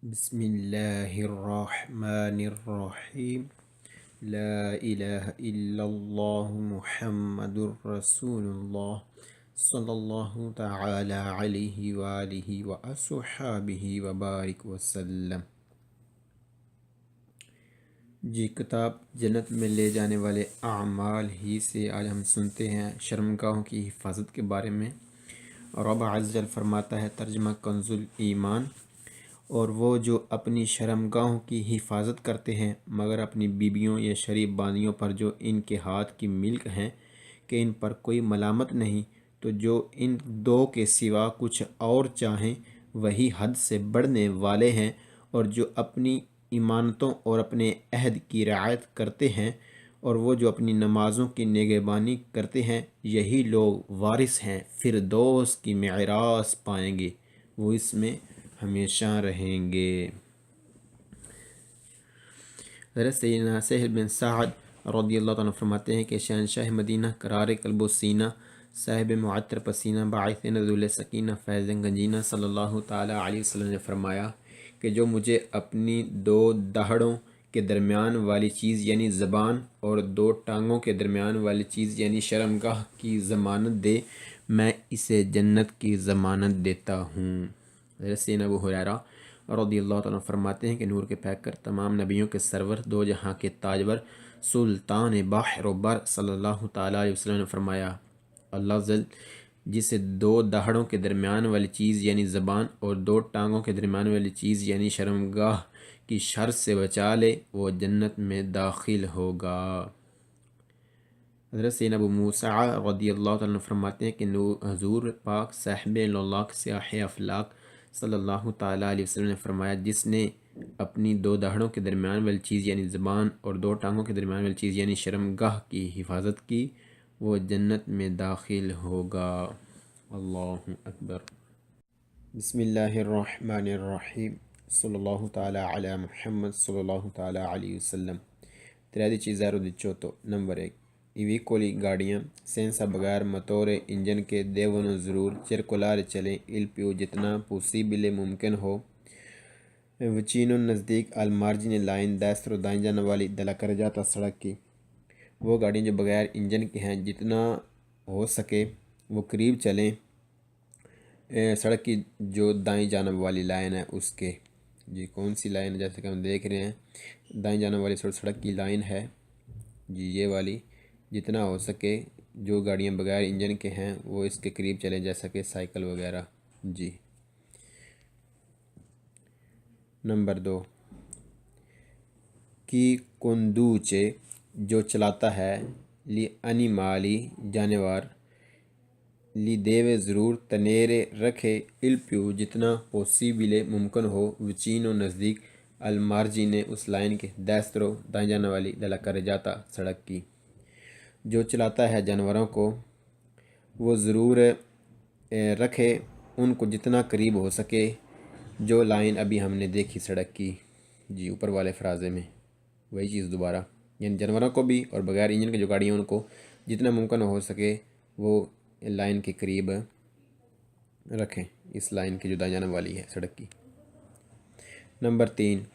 बिस्मिल्लाहिर्रहमानिर्रहीम। ला इलाहा इल्लल्लाह मुहम्मदुर रसूलुल्लाह सल्लल्लाहु तआला अलैहि व आलिहि व अस्हाबिहि व बारिक वसल्लम। जी, किताब जन्नत में ले जाने वाले आमाल ही से आज हम सुनते हैं शर्मगाहों की हिफाजत के बारे में। रब अज़्ज़ वजल फरमाता है, तर्जमा कंजुल ईमान, और वो जो अपनी शर्मगाहों की हिफाजत करते हैं मगर अपनी बीबियों या शरीफ बानियों पर जो इनके हाथ की मिल्क हैं कि इन पर कोई मलामत नहीं, तो जो इन दो के सिवा कुछ और चाहें वही हद से बढ़ने वाले हैं। और जो अपनी इमानतों और अपने अहद की रिआयत करते हैं और वो जो अपनी नमाज़ों की निगहबानी करते हैं, यही लोग वारिस हैं फिरदौस की मेरास पाएंगे, वो इसमें हमेशा रहेंगे। हज़रत सैयदना सहल बिन साद रज़ियल्लाहु अन्हु फरमाते हैं कि शहंशाह मदीना करार कल्बो सीना साहिब मुअत्तर पसीना बाइस नज़ुल सकीना फैज़ गंजीना सल्लल्लाहु ताला अलैहि वसल्लम ने फरमाया कि जो मुझे अपनी दो दहाड़ों के दरमियान वाली चीज़ यानी ज़बान और दो टांगों के दरमियान वाली चीज़ यानी शर्मगाह की ज़मानत दे, मैं इसे जन्नत की ज़मानत देता हूँ। हज़रत सैयदना अबू हुरैरा रज़ियल्लाहु अन्हु फरमाते हैं कि नूर के पैकर तमाम नबियों के सरवर दो जहाँ के ताजवर सुल्तान बाहर बर सल्लल्लाहु ताला अलैहि वसल्लम ने फरमाया, अल्लाह जल जिसे दो दहाड़ों के दरमियान वाली चीज़ यानी ज़बान और दो टांगों के दरमियान वाली चीज़ यानी शर्मगाह की शर से बचा ले, वो जन्नत में दाखिल होगा। हज़रत सैयदना अबू मूसा रज़ियल्लाहु अन्हु फरमाते हैं कि हज़ूर पाक साहिब लौलाक स्याह अफलाक सल्लल्लाहु ताला अलैहि वसल्लम ने फरमाया, जिसने अपनी दो दहाड़ों के दरमियान वाली चीज़ यानी ज़बान और दो टांगों के दरमियान वाली चीज़ यानी शर्मगाह की हिफाजत की, वो जन्नत में दाखिल होगा। अल्लाहु अकबर। बिस्मिल्लाहिर्रहमानिर्रहीम। सल्लल्लाहु ताला अला मुहम्मद सल्लल्लाहु ताला अलैहि वसल्लम। 13 नंबर 1, I veicoli गाड़ियाँ सेंसा बगैर मतोरे इंजन के devono ज़रूर circolare चलें il più जितना possibile मुमकिन हो vicino नज़दीक al margine लाइन दस्तरो दाएं जाने वाली दला कर जाता सड़क की। वो गाड़ियाँ जो बगैर इंजन के हैं जितना हो सके वो करीब चलें सड़क की जो दाएं जानब वाली लाइन है उसके। जी, कौन सी लाइन है? जैसे कि हम देख रहे हैं दाएं जानब वाली सड़क की लाइन है जी, ये वाली। जितना हो सके जो गाड़ियां बगैर इंजन के हैं वो इसके करीब चलें, जैसा कि साइकिल वगैरह। जी। नंबर 2, की कुंदूचे जो चलाता है ली अनिमाली जानवर ली देवे ज़रूर तनेरे रखे इल प्यू जितना पॉसिबले मुमकिन हो वचीनो नज़दीक अलमार्जी ने उस लाइन के दस्तरो दाएं जाने वाली दला कर जाता सड़क की। जो चलाता है जानवरों को वो ज़रूर रखे उनको जितना करीब हो सके जो लाइन अभी हमने देखी सड़क की। जी, ऊपर वाले फ्राजे में वही चीज़ दोबारा, यानी जानवरों को भी और बगैर इंजन की जो गाड़ियाँ उनको जितना मुमकिन हो सके वो लाइन के करीब रखें, इस लाइन की जो दाएं जाने वाली है सड़क की। नंबर 3,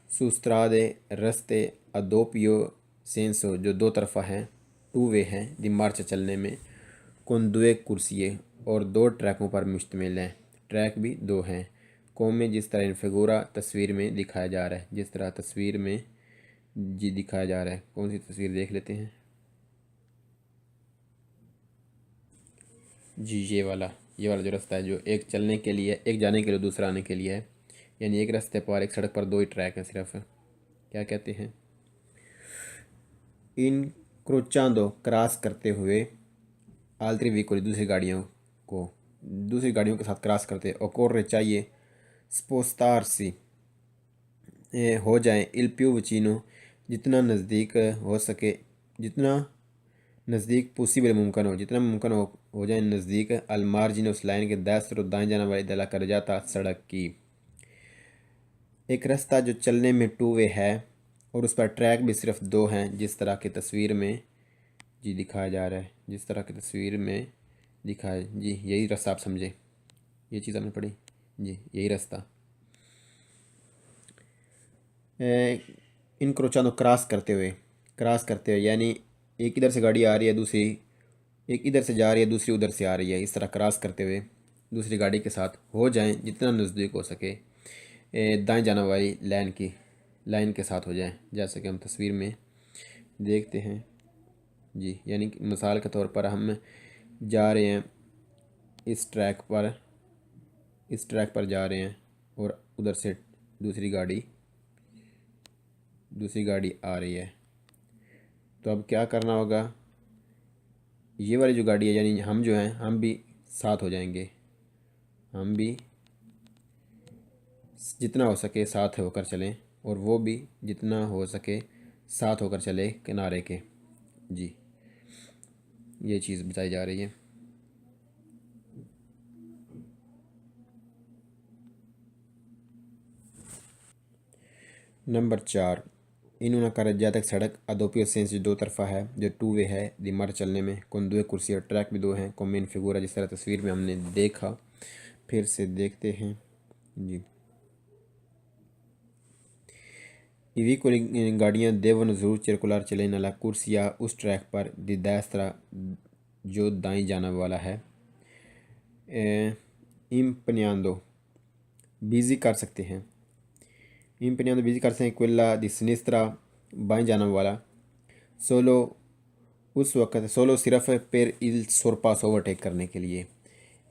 सुस्त्रादे रस्ते अदोपियो सेंसो जो दो तरफा हैं, टू वे हैं दिमार्च चलने में, कुंदुए कुर्सिये और दो ट्रैकों पर मुश्तमिल हैं। ट्रैक भी दो हैं। कौम में जिस तरह फिगूरा तस्वीर में दिखाया जा रहा है, जिस तरह तस्वीर में जी दिखाया जा रहा है। कौन सी तस्वीर देख लेते हैं? जी, ये वाला जो रास्ता है जो एक चलने के लिए, एक जाने के लिए दूसरा आने के लिए है, यानी एक रास्ते पर एक सड़क पर दो ही ट्रैक हैं सिर्फ। क्या कहते हैं? इन क्रोचांदो क्रॉस करते हुए आलतरी व्हीकल दूसरी गाड़ियों के साथ क्रॉस करते ओकोर्रे चाहिए स्पोस्तारसी हो जाए इल प्यू वचीनो जितना नज़दीक हो सके, जितना नज़दीक पॉसिबल मुमकिन हो, जितना मुमकिन हो जाए नज़दीक अलमार्जिन उस लाइन के दस्तरो दाएं जाने वाली दला कर जाता सड़क की। एक रास्ता जो चलने में टू वे है और उस पर ट्रैक भी सिर्फ दो हैं, जिस तरह की तस्वीर में जी दिखाया जा रहा है, जिस तरह की तस्वीर में दिखाया। जी, यही रास्ता आप समझे, ये चीज़ आपने पढ़ी जी, यही रास्ता। इनक्रोचानो क्रॉस करते हुए, यानी एक इधर से गाड़ी आ रही है, दूसरी एक इधर से जा रही है, दूसरी उधर से आ रही है, इस तरह क्रॉस करते हुए दूसरी गाड़ी के साथ हो जाएं, जितना नज़दीक हो सके दाएं जाने वाली लाइन के साथ हो जाएं, जैसे कि हम तस्वीर में देखते हैं जी। यानी कि मिसाल के तौर पर हम जा रहे हैं इस ट्रैक पर जा रहे हैं और उधर से दूसरी गाड़ी आ रही है, तो अब क्या करना होगा, ये वाली जो गाड़ी है यानी हम जो हैं हम भी साथ हो जाएंगे, हम भी जितना हो सके साथ होकर चलें और वो भी जितना हो सके साथ होकर चले किनारे के जी। ये चीज़ बताई जा रही है। नंबर 4, इन्होंने करजातक सड़क अदोपियो सेंस दो तरफा है जो टू वे है दिमाग चलने में कौन दो कुर्सी और ट्रैक भी दो हैं कौन मेन फिगूर है, जिस तरह तस्वीर में हमने देखा। फिर से देखते हैं जी। ईवी को गाड़ियाँ देवन ज़रूर चिरकुलार चले नाला कुर्सिया उस ट्रैक पर दिदास्त्रा जो दाएं जाना वाला है इम्पनियादो बिजी कर सकते हैं, इम्पनियादो बिजी कर सकते हैं कोयला द सिनिस्त्रा बाएं जाना वाला सोलो उस वक्त सोलो सिर्फ पेर इल सोरपास ओवरटेक करने के लिए।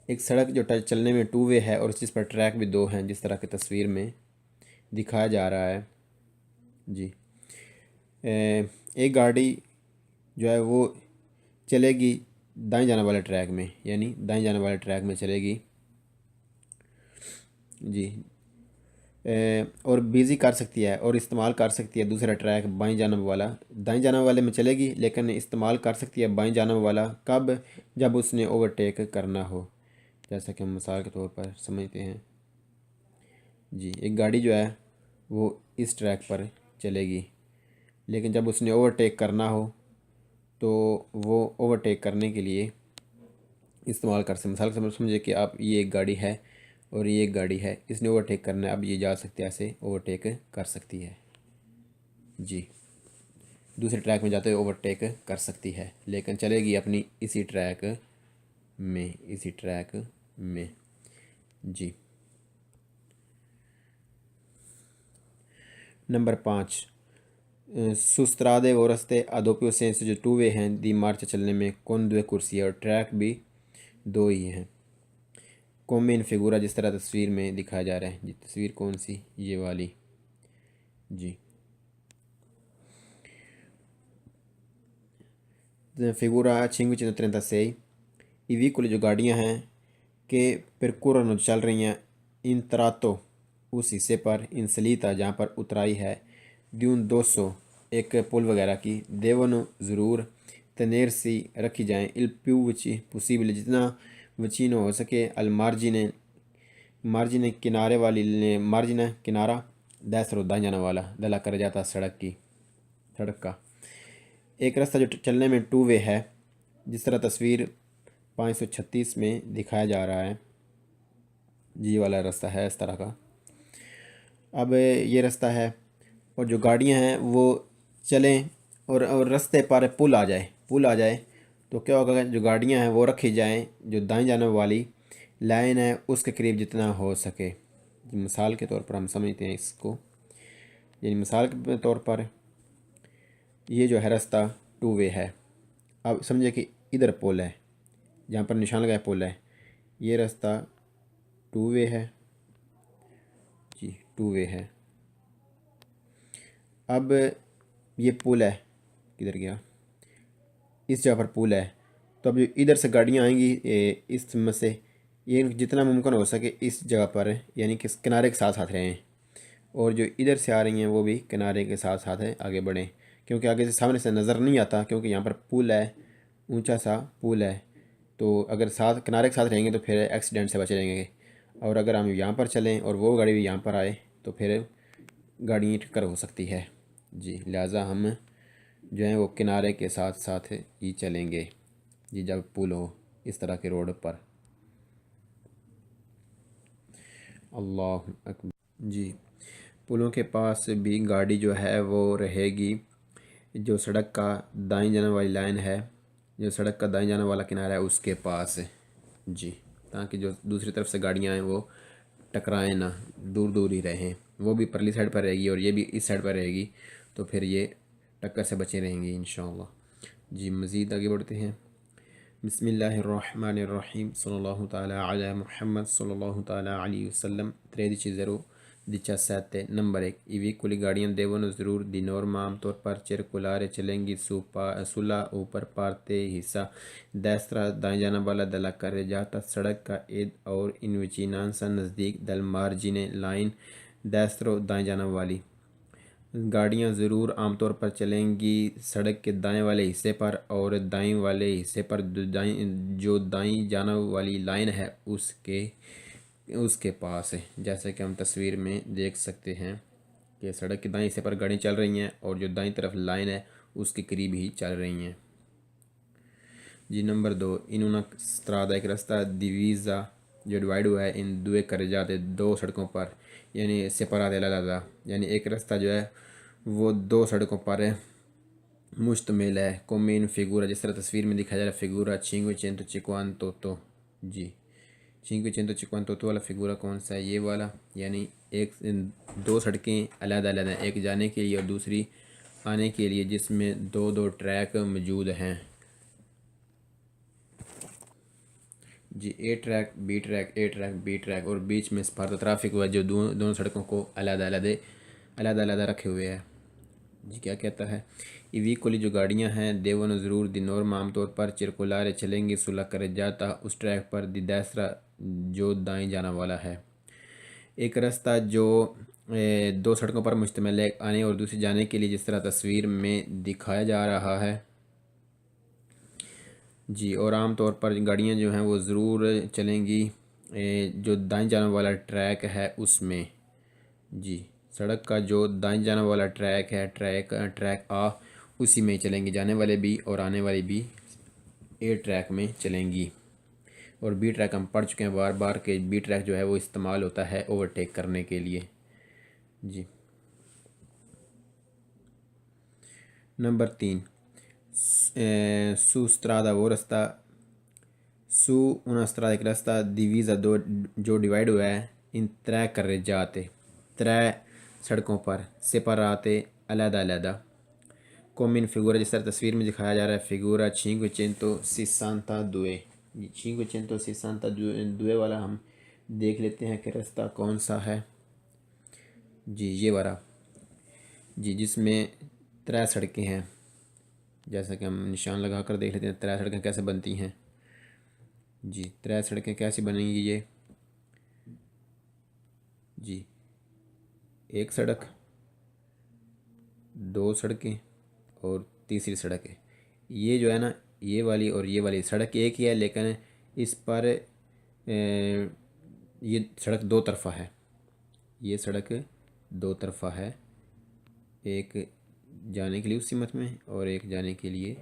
एक सड़क जो चलने में टू वे है और जिस पर ट्रैक भी दो हैं, जिस तरह की तस्वीर में दिखाया जा रहा है जी। एक गाड़ी जो है वो चलेगी दाएं जाने वाले ट्रैक में, यानी दाएं जाने वाले ट्रैक में चलेगी जी। और बिज़ी कर सकती है और इस्तेमाल कर सकती है दूसरा ट्रैक बाएं जानब वाला, दाएं जानब वाले में चलेगी लेकिन इस्तेमाल कर सकती है बाएं जानब वाला कब, जब उसने ओवरटेक करना हो, जैसा कि हम मिसाल के तौर पर समझते हैं जी। एक गाड़ी जो है वो इस ट्रैक पर चलेगी लेकिन जब उसने ओवरटेक करना हो तो वो ओवरटेक करने के लिए इस्तेमाल कर सकते। मिसाल के समझिए कि आप ये एक गाड़ी है और ये एक गाड़ी है, इसने ओवरटेक करना है, अब ये जा सकते हैं ऐसे ओवरटेक कर सकती है जी। दूसरे ट्रैक में जाते हुए ओवरटेक कर सकती है लेकिन चलेगी अपनी इसी ट्रैक में जी। नंबर 5, सुस्त्रादे वो रस्ते अदोपियो सेंस जो टू वे हैं दी मार्च चलने में कौन दो कुर्सी है और ट्रैक भी दो ही हैं कौन इन फिगूरा, जिस तरह तस्वीर में दिखाया जा रहा है जी। तस्वीर कौन सी, ये वाली जी। फिगूरा 536 इवीकुल जो गाड़ियां हैं कि परकुरन चल रही हैं इन तरातो उस हिस्से पर इन सलीता जहाँ पर उतराई है द्यून 200 एक पुल वगैरह की देवन ज़रूर तनेर सी रखी जाएं इल प्यू वची पॉसिबल जितना वचीनो हो सके अल मार्जिन किनारे वाली मार्जिन किनारा दैसरो दाएं जाने वाला दला कर जाता सड़क का। एक रास्ता जो चलने में टू वे है, जिस तरह तस्वीर 536 में दिखाया जा रहा है जी, वाला रास्ता है इस तरह का। अब ये रास्ता है और जो गाड़ियां हैं वो चलें और रास्ते पर पुल आ जाए तो क्या होगा, जो गाड़ियां हैं वो रखी जाएं जो दाएं जाने वाली लाइन है उसके करीब जितना हो सके। मिसाल के तौर पर हम समझते हैं इसको, यानी मिसाल के तौर पर ये जो है रास्ता टू वे है। अब समझे कि इधर पुल है, जहाँ पर निशान लगाया पुल है, ये रास्ता टू वे है जी, टू वे है। अब ये पुल है, किधर गया, इस जगह पर पुल है, तो अब जो इधर से गाड़ियाँ आएंगी इस में से ये जितना मुमकिन हो सके इस जगह पर यानी कि किनारे के साथ साथ रहें और जो इधर से आ रही हैं वो भी किनारे के साथ साथ है आगे बढ़ें, क्योंकि आगे से सामने से नज़र नहीं आता, क्योंकि यहाँ पर पुल है, ऊंचा सा पुल है, तो अगर साथ किनारे के साथ रहेंगे तो फिर एक्सीडेंट से बचे रहेंगे। और अगर हम यहाँ पर चलें और वो गाड़ी भी यहाँ पर आए तो फिर गाड़ी टक्कर हो सकती है जी। लिहाजा हम जो है वो किनारे के साथ साथ ही चलेंगे जी जब पुल हो इस तरह के रोड पर। अल्लाह अकबर जी। पुलों के पास भी गाड़ी जो है वो रहेगी जो सड़क का दाईं जाने वाली लाइन है, जो सड़क का दाईं जाने वाला किनारा है उसके पास जी, ताकि जो दूसरी तरफ से गाड़ियाँ हैं वो टकराएं ना, दूर दूर ही रहें। वो भी परली साइड पर रहेगी और ये भी इस साइड पर रहेगी, तो फिर ये टक्कर से बचे रहेंगे इंशाअल्लाह। जी मज़ीद आगे बढ़ते हैं। बिस्मिल्लाहिर्रहमानिर्रहीम सल्लल्लाहु ताला अला मुहम्मद सल्लल्लाहु ताला अलैहि वसल्लम 13 17 नंबर 1 इवी कुली गाड़ियाँ devono ज़रूर di norma आमतौर पर circolare चलेंगी sulla ऊपर parte हिस्सा destra दाएं जाना वाला della carreggiata सड़क का id और in vicinanza नज़दीक del margine लाइन destro दाएं जाना वाली गाड़ियाँ ज़रूर आमतौर पर चलेंगी सड़क के दाएं वाले हिस्से पर और दाएं वाले हिस्से पर जो दाईं जाना वाली लाइन है उसके पास है। जैसे कि हम तस्वीर में देख सकते हैं कि सड़क के दाएं हिस्से पर गाड़ियाँ चल रही हैं और जो दाईं तरफ लाइन है उसके करीब ही चल रही हैं। जी नंबर 2 इन una strada एक रास्ता दिवीज़ा जो डिवाइड हुआ है इन दुए करे जाते दो सड़कों पर, यानी सेपरात अलग, यानी एक रास्ता जो है वो दो सड़कों पर मुश्तमिल है। कोमेन फिगूरा जिस तरह तस्वीर में दिखाया जा रहा है, फिगूरा cinquecento cinquantotto जी, cinquecento cinquantotto वाला फिगूरा कौन सा है? ये वाला, यानी एक दो सड़कें अलग अलग हैं, एक जाने के लिए और दूसरी आने के लिए, जिसमें दो दो ट्रैक मौजूद हैं जी, ए ट्रैक बी ट्रैक ए ट्रैक बी ट्रैक, और बीच में स्पार्ता ट्रैफिक हुआ जो दोनों सड़कों को अलग अलग रखे हुए है। जी क्या कहता है, ईवी कोली जो गाड़ियां हैं देवन ज़रूर दी नॉर्म आमतौर पर चिरकुलारे चलेंगी सुलह करे जाता उस ट्रैक पर दी दैसरा जो दाएं जाना वाला है। एक रास्ता जो दो सड़कों पर मुश्तमिल है, आने और दूसरी जाने के लिए, जिस तरह तस्वीर में दिखाया जा रहा है जी। और आम तौर पर गाड़ियाँ जो हैं वो ज़रूर चलेंगी जो दाएं जाने वाला ट्रैक है उसमें जी, सड़क का जो दाएं जाने वाला ट्रैक है, ट्रैक आ, उसी में चलेंगी, जाने वाले भी और आने वाले भी ए ट्रैक में चलेंगी। और बी ट्रैक हम पढ़ चुके हैं बार बार के बी ट्रैक जो है वो इस्तेमाल होता है ओवरटेक करने के लिए जी। नंबर 3 सू स्त्रादा वो रास्ता सू una strada एक रास्ता divisa दो जो डिवाइड हुआ है इन त्रै करे जाते त्रै सड़कों पर सेपराते अलग कोमिन फिगूरा जिस तरह तस्वीर में दिखाया जा रहा है, फिगूरा 562 562 वाला हम देख लेते हैं कि रास्ता कौन सा है जी। ये वाला जी, जिसमें त्रै सड़कें हैं, जैसा कि हम निशान लगा कर देख लेते हैं त्रै सड़कें कैसे बनती हैं जी। त्रै सड़कें कैसी बनेंगी ये जी, एक सड़क, दो सड़कें और तीसरी सड़क है। ये जो है ना, ये वाली और ये वाली सड़क एक ही है, लेकिन इस पर ये सड़क दो तरफ़ा है, ये सड़क दो तरफ़ा है, एक जाने के लिए उस सिमत में और एक जाने के लिए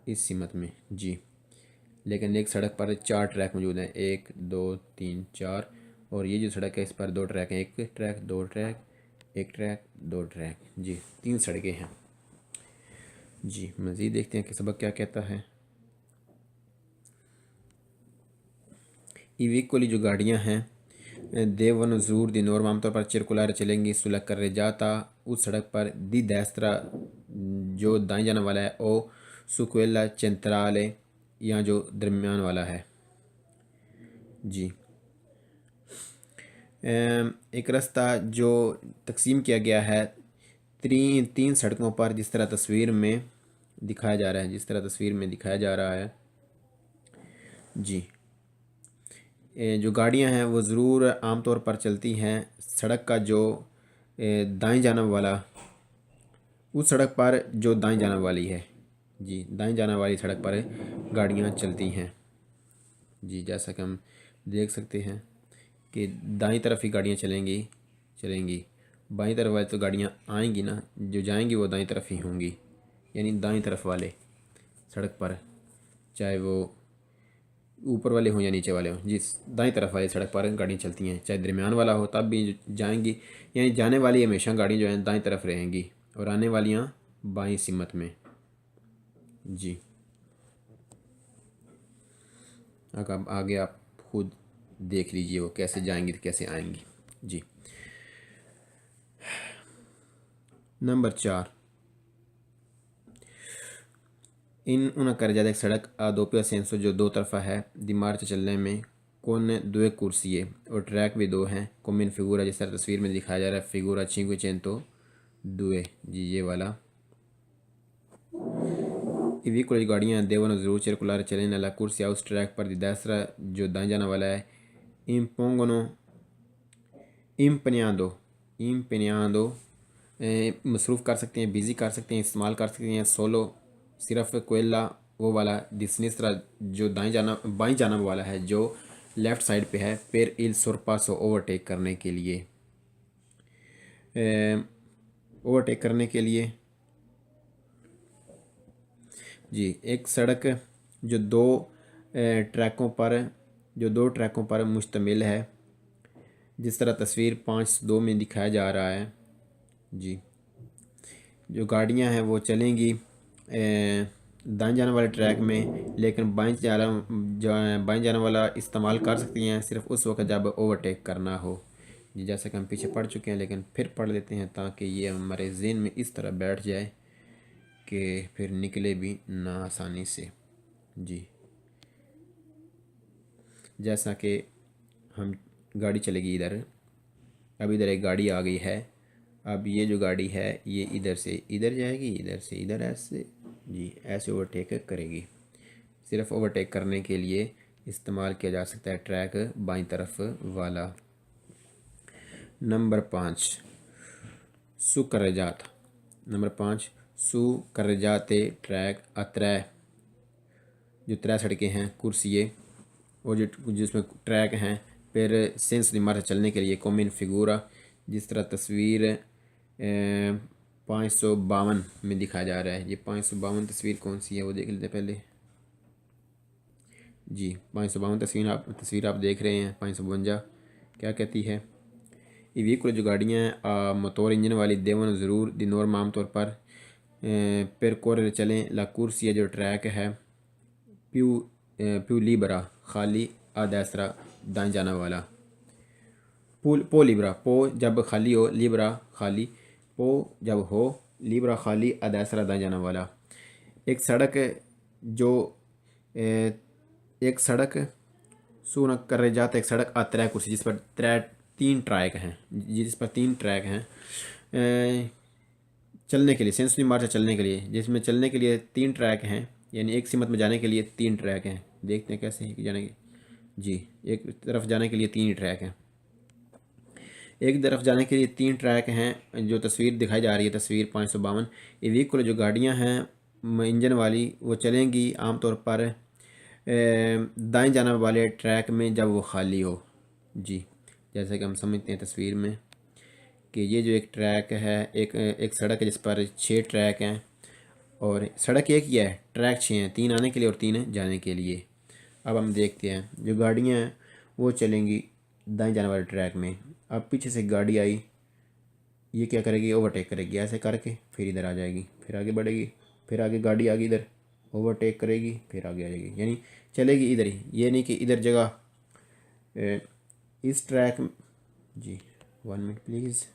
इस सिमत में जी। लेकिन एक सड़क पर चार ट्रैक मौजूद हैं, 1 2 3 4, और ये जो सड़क है इस पर दो ट्रैक हैं, एक ट्रैक दो ट्रैक, एक ट्रैक दो ट्रैक जी, तीन सड़कें हैं जी। मज़ीद देखते हैं कि सबक क्या कहता है। इविक्वली जो गाड़ियां हैं देवन ज़रूर दी नॉर्म आमतौर पर चिरकुलार चलेंगी सुलह कर जाता उस सड़क पर दी दैस्त्रा जो दाएं जाने वाला है, ओ सुक्वेला चंत्राले यहाँ जो दरमियान वाला है जी। एक रास्ता जो तकसीम किया गया है तीन सड़कों पर, जिस तरह तस्वीर में दिखाया जा रहा है, जिस तरह तस्वीर में दिखाया जा रहा है जी। जो गाड़ियां हैं वो ज़रूर आमतौर पर चलती हैं सड़क का जो दाएं जाने वाला, उस सड़क पर जो दाएं जाने वाली है जी, दाएं जाने वाली सड़क पर गाड़ियां चलती हैं जी। जैसा कि हम देख सकते हैं कि दाईं तरफ ही गाड़ियां चलेंगी, बाईं तरफ वाली तो गाड़ियां आएंगी ना, जो जाएंगी वो दाईं तरफ ही होंगी, यानी दाईं तरफ वाले सड़क पर, चाहे वो ऊपर वाले हों या नीचे वाले हों, जिस दाईं तरफ वाली सड़क पर गाड़ियाँ चलती हैं, चाहे दरमियान वाला हो तब भी जाएंगी। यानी जाने वाली हमेशा गाड़ी जो है दाईं तरफ रहेंगी और आने वालियाँ बाईं सिमत में। जी, अब आगे आप खुद देख लीजिए वो कैसे जाएंगी तो कैसे आएंगी। जी। नंबर 4, इन उन कर जाता एक सड़क दोपहिया सेंसो जो दो तरफा है दिमाग से चलने में कौन दो कुर्सी है और ट्रैक भी दो हैं कोमिन फिगूरा जिस तरह तस्वीर में दिखाया जा रहा है फिगूरा चिंगु चेंतो दुए। जी, ये वाला इवी कुछ गाड़ियाँ देवन जरूर circolare चलें नला कुर्सी उस ट्रैक पर दिदासरा जो दाएं जाने वाला है impongono impegnando मसरूफ़ कर सकते हैं, बिज़ी कर सकते हैं, इस्तेमाल कर सकते हैं। सोलो सिर्फ कोयला वो वाला दिसनिस्त्रा जो बाईं जानब वाला है जो लेफ़्ट साइड पे है पेर इल सोरपासो ओवरटेक करने के लिए। ओवरटेक करने के लिए जी, एक सड़क जो दो ट्रैकों पर मुश्तमिल है जिस तरह तस्वीर 5.2 में दिखाया जा रहा है। जी, जो गाड़ियां हैं वो चलेंगी दाएं जाने वाले ट्रैक में, लेकिन बाएं जाने वाला इस्तेमाल कर सकती हैं सिर्फ उस वक्त जब ओवरटेक करना हो। जी, जैसा कि हम पीछे पढ़ चुके हैं लेकिन फिर पढ़ लेते हैं ताकि ये हमारे ज़हन में इस तरह बैठ जाए कि फिर निकले भी ना आसानी से। जी, जैसा कि हम गाड़ी चलेगी इधर, अब इधर एक गाड़ी आ गई है, अब ये जो गाड़ी है ये इधर से इधर जाएगी, इधर से इधर, ऐसे जी ऐसे ओवरटेक करेगी। सिर्फ ओवरटेक करने के लिए इस्तेमाल किया जा सकता है ट्रैक बाईं तरफ वाला। नंबर 5, सुकरजात। नंबर 5, सुकरजाते ट्रैक अत्रै जो 3 सड़कें हैं कुर्सिए और जो जिसमें ट्रैक हैं फिर सेंस दिमाग से चलने के लिए कॉमिन फिगूरा जिस तरह तस्वीर 552 में दिखाया जा रहा है। ये 552 तस्वीर कौन सी है वो देख लेते हैं पहले। जी, 552 तस्वीर आप देख रहे हैं। 552 क्या कहती है, ये व्हीकल जो गाड़ियाँ हैं मोटोर इंजन वाली देवन ज़रूर दी नॉर्म आमतौर पर पर कोर चलें ला कुर्सी जो ट्रैक है प्यू लीबरा खाली आदैसरा दाएं जाना वाला। पो लीबरा, पो जब खाली हो, लीबरा खाली, पो जब हो, लीबरा खाली आदैसरा दाएं जाना वाला। एक सड़क सून कर जाता एक सड़क त्रै कुर्सी जिस पर 3 ट्रैक हैं चलने के लिए सेंसरी मार्च चलने के लिए, जिसमें चलने के लिए 3 ट्रैक हैं, यानी एक सिमत में जाने के लिए 3 ट्रैक हैं। देखते हैं कैसे है जाने के। जी, एक तरफ जाने के लिए 3 ट्रैक हैं, एक तरफ जाने के लिए 3 ट्रैक हैं। जो तस्वीर दिखाई जा रही है तस्वीर 552, ये व्हीकल जो गाड़ियां हैं इंजन वाली वो चलेंगी आमतौर पर दाएं जाने वाले ट्रैक में जब वो खाली हो। जी, जैसे कि हम समझते हैं तस्वीर में कि ये जो एक ट्रैक है एक सड़क है जिस पर 6 ट्रैक हैं और सड़क एक ही है, ट्रैक 6 हैं, 3 आने के लिए और 3 जाने के लिए। अब हम देखते हैं जो गाड़ियाँ हैं वो चलेंगी दाएं जाने वाले ट्रैक में। अब पीछे से गाड़ी आई, ये क्या करेगी, ओवरटेक करेगी, ऐसे करके फिर इधर आ जाएगी, फिर आगे बढ़ेगी, फिर आगे गाड़ी आ गई इधर ओवरटेक करेगी, फिर आगे आ जाएगी, यानी चलेगी इधर ही। ये नहीं कि इधर जगह इस ट्रैक जी 1 मिनट प्लीज़,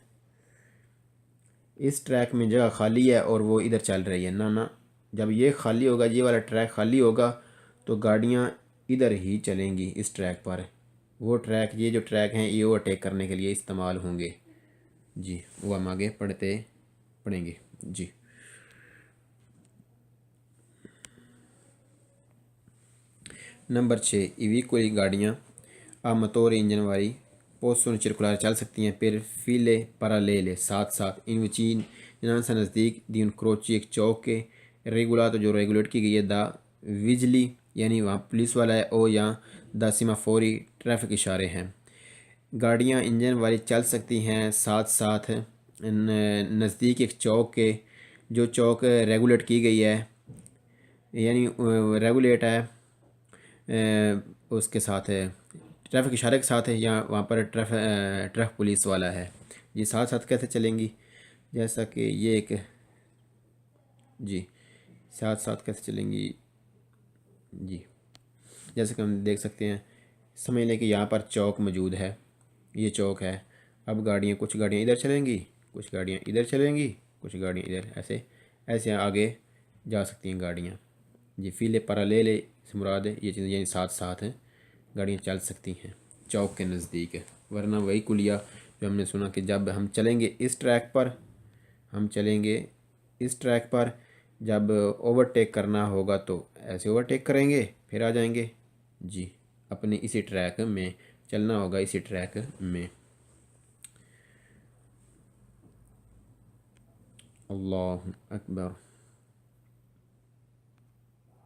इस ट्रैक में जगह खाली है और वो इधर चल रही है ना, जब ये खाली होगा, ये वाला ट्रैक खाली होगा तो गाड़ियाँ इधर ही चलेंगी इस ट्रैक पर। वो ट्रैक, ये जो ट्रैक हैं ये ओवरटेक करने के लिए इस्तेमाल होंगे। जी, वो हम आगे पढ़ेंगे। जी, नंबर 6, ईवी कोई गाड़ियाँ आमतौर इंजन वाली पोस्टों circolare चल सकती हैं फिर फीले parallele साथ साथ इन वचीन से नज़दीक दी उन क्रोची एक चौक के रेगुला तो जो रेगुलेट की गई है दा विजली, यानी वहाँ पुलिस वाला है ओ या दा सीमाफोरी ट्रैफिक इशारे हैं। गाड़ियाँ इंजन वाली चल सकती हैं साथ साथ नज़दीक एक चौक के, जो चौक रेगुलेट की गई है, यानी रेगुलेट है उसके साथ है, ट्रैफिक इशारे के साथ है, या वहाँ पर ट्रैफिक पुलिस वाला है, ये साथ साथ कैसे चलेंगी? जैसा कि ये एक, जी, साथ साथ कैसे चलेंगी? जी, जैसे कि हम देख सकते हैं, समझ लें कि यहाँ पर चौक मौजूद है, ये चौक है। अब गाड़ियाँ, कुछ गाड़ियाँ इधर चलेंगी, कुछ गाड़ियाँ इधर चलेंगी, कुछ गाड़ियाँ इधर, ऐसे ऐसे आगे जा सकती हैं गाड़ियाँ। जी, फीले पैरेलल से मुराद है ये चीज़ें, यानी साथ साथ हैं गाड़ियाँ चल सकती हैं चौक के नज़दीक है। वरना वही कुलिया जो हमने सुना कि जब हम चलेंगे इस ट्रैक पर, हम चलेंगे इस ट्रैक पर, जब ओवरटेक करना होगा तो ऐसे ओवरटेक करेंगे फिर आ जाएंगे। जी, अपने इसी ट्रैक में चलना होगा, इसी ट्रैक में। अल्लाह अकबर।